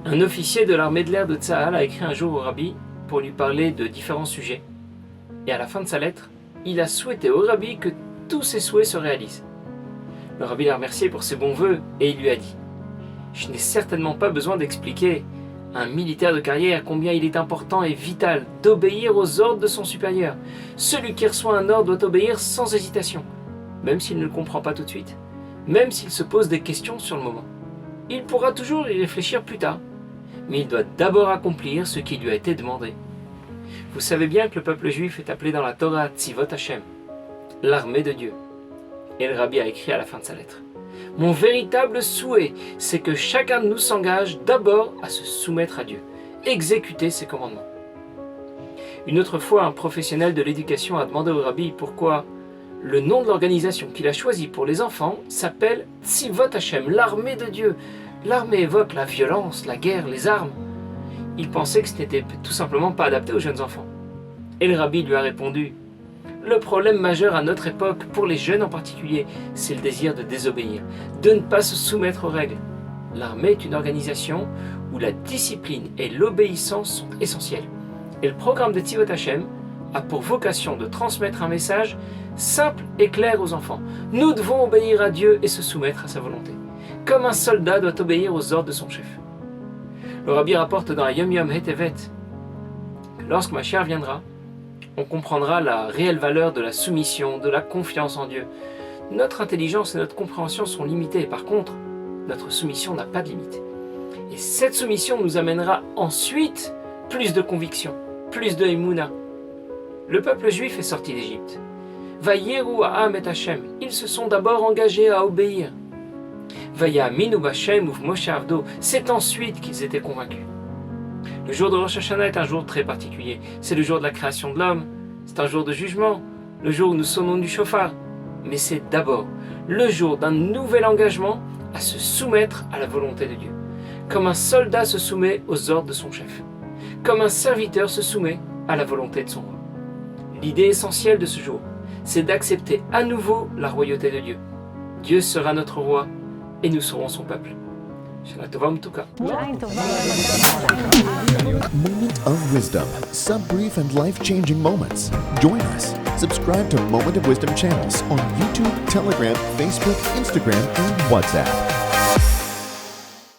Un officier de l'armée de l'air de Tsahal a écrit un jour au rabbi pour lui parler de différents sujets. Et à la fin de sa lettre, il a souhaité au rabbi que tous ses souhaits se réalisent. Le rabbi l'a remercié pour ses bons vœux et il lui a dit « Je n'ai certainement pas besoin d'expliquer à un militaire de carrière combien il est important et vital d'obéir aux ordres de son supérieur. Celui qui reçoit un ordre doit obéir sans hésitation, même s'il ne le comprend pas tout de suite, même s'il se pose des questions sur le moment. Il pourra toujours y réfléchir plus tard, mais il doit d'abord accomplir ce qui lui a été demandé. Vous savez bien que le peuple juif est appelé dans la Torah Tzivot Hashem, l'armée de Dieu. Et le rabbi a écrit à la fin de sa lettre « Mon véritable souhait, c'est que chacun de nous s'engage d'abord à se soumettre à Dieu, exécuter ses commandements. » Une autre fois, un professionnel de l'éducation a demandé au rabbi pourquoi le nom de l'organisation qu'il a choisi pour les enfants s'appelle Tzivot Hashem, l'armée de Dieu. L'armée évoque la violence, la guerre, les armes. Il pensait que ce n'était tout simplement pas adapté aux jeunes enfants. Et le rabbi lui a répondu « Le problème majeur à notre époque, pour les jeunes en particulier, c'est le désir de désobéir, de ne pas se soumettre aux règles. L'armée est une organisation où la discipline et l'obéissance sont essentielles. Et le programme de Tzivot Hashem a pour vocation de transmettre un message simple et clair aux enfants. Nous devons obéir à Dieu et se soumettre à sa volonté, comme un soldat doit obéir aux ordres de son chef. » Le rabbi rapporte dans Yom Yom Hetevet que lorsque Mashiach viendra, on comprendra la réelle valeur de la soumission, de la confiance en Dieu. Notre intelligence et notre compréhension sont limitées. Par contre, notre soumission n'a pas de limite. Et cette soumission nous amènera ensuite plus de conviction, plus de émouna. Le peuple juif est sorti d'Égypte. Vayeru ha'am et Hashem. Ils se sont d'abord engagés à obéir. Vayaminu b'Hashem uv Moshe avdo. C'est ensuite qu'ils étaient convaincus. Le jour de Rosh Hashanah est un jour très particulier. C'est le jour de la création de l'homme. C'est un jour de jugement. Le jour où nous sonnons du chauffard. Mais c'est d'abord le jour d'un nouvel engagement à se soumettre à la volonté de Dieu. Comme un soldat se soumet aux ordres de son chef. Comme un serviteur se soumet à la volonté de son roi. L'idée essentielle de ce jour, c'est d'accepter à nouveau la royauté de Dieu. Dieu sera notre roi et nous serons son peuple. Shana Tova M'tuka. Moment of Wisdom. Some brief and life-changing moments. Join us. Subscribe to Moment of Wisdom channels on YouTube, Telegram, Facebook, Instagram, and WhatsApp.